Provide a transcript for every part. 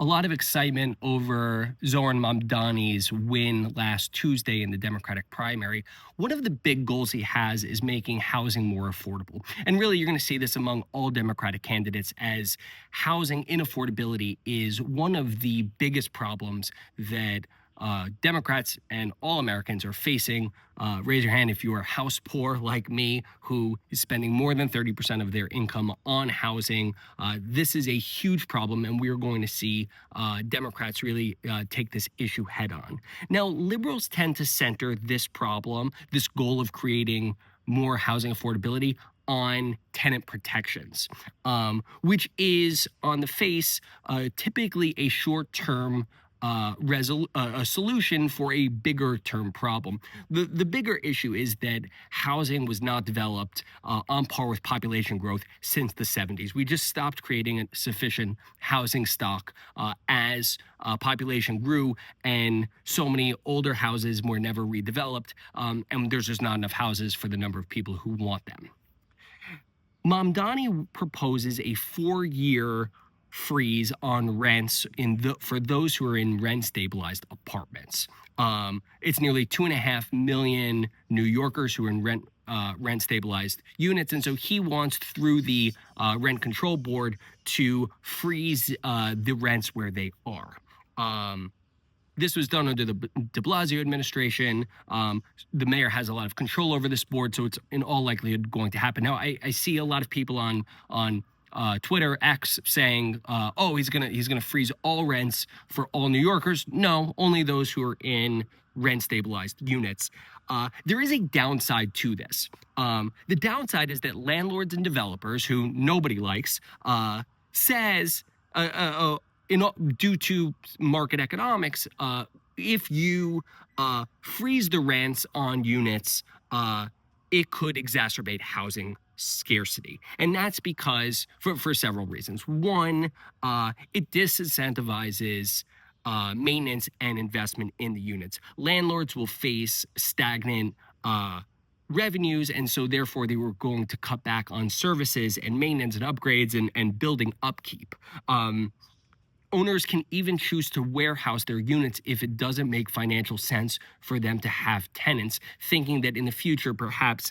a lot of excitement over Zohran Mamdani's win last Tuesday in the Democratic primary. One of the big goals he has is making housing more affordable. And really, you're going to see this among all Democratic candidates, as housing inaffordability is one of the biggest problems that Democrats and all Americans are facing. Raise your hand if you are house poor like me, who is spending more than 30% of their income on housing. This is a huge problem, and we're going to see Democrats really take this issue head on. Now, liberals tend to center this problem, this goal of creating more housing affordability, on tenant protections, which is on the face typically a short-term a solution for a bigger term problem. The bigger issue is that housing was not developed on par with population growth since the 70s. We just stopped creating a sufficient housing stock as population grew, and so many older houses were never redeveloped, and there's just not enough houses for the number of people who want them. Mamdani proposes a 4-year freeze on rents for those who are in rent-stabilized apartments. It's nearly 2.5 million New Yorkers who are in rent-stabilized units, and so he wants, through the Rent Control Board, to freeze the rents where they are. This was done under the de Blasio administration. The mayor has a lot of control over this board, so it's in all likelihood going to happen. Now, I see a lot of people on Twitter, X, saying, "Oh, he's gonna freeze all rents for all New Yorkers." No, only those who are in rent-stabilized units. There is a downside to this. The downside is that landlords and developers, who nobody likes, says, due to market economics, if you freeze the rents on units, it could exacerbate housing scarcity. And that's because, for several reasons. One, it disincentivizes maintenance and investment in the units. Landlords will face stagnant revenues, and so therefore they were going to cut back on services and maintenance and upgrades and building upkeep. Owners can even choose to warehouse their units if it doesn't make financial sense for them to have tenants, thinking that in the future, perhaps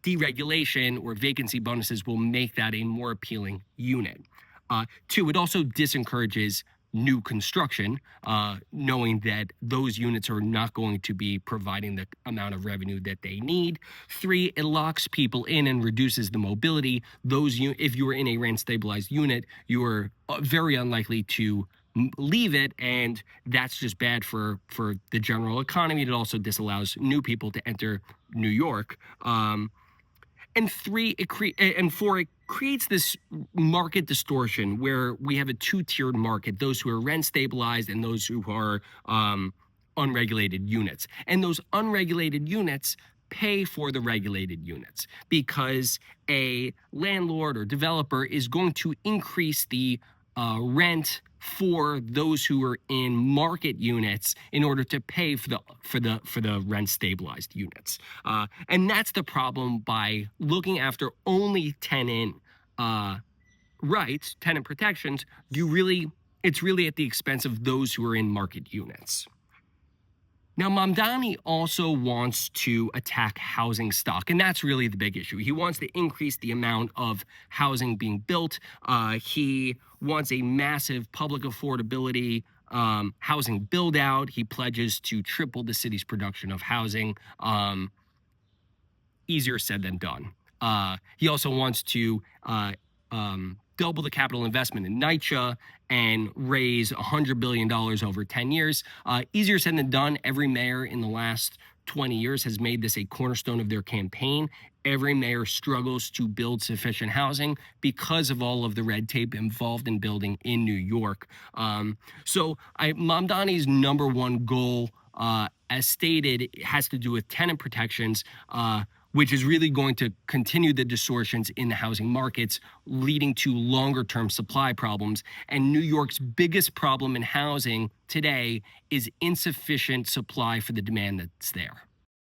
deregulation or vacancy bonuses will make that a more appealing unit. Two, it also disencourages new construction, knowing that those units are not going to be providing the amount of revenue that they need. Three, it locks people in and reduces the mobility. If you are in a rent-stabilized unit, you are very unlikely to leave it, and that's just bad for the general economy. It also disallows new people to enter New York. And four, it creates this market distortion where we have a two-tiered market: those who are rent-stabilized and those who are unregulated units. And those unregulated units pay for the regulated units, because a landlord or developer is going to increase the rent for those who are in market units in order to pay for the rent stabilized units. And that's the problem by looking after only tenant rights, tenant protections. It's really at the expense of those who are in market units. Now, Mamdani also wants to attack housing stock, and that's really the big issue. He wants to increase the amount of housing being built. He wants a massive public affordability housing build-out. He pledges to triple the city's production of housing. Easier said than done. He also wants to double the capital investment in NYCHA and raise $100 billion over 10 years. Easier said than done. Every mayor in the last 20 years has made this a cornerstone of their campaign. Every mayor struggles to build sufficient housing because of all of the red tape involved in building in New York. Mamdani's number one goal, as stated, has to do with tenant protections, which is really going to continue the distortions in the housing markets, leading to longer-term supply problems. And New York's biggest problem in housing today is insufficient supply for the demand that's there.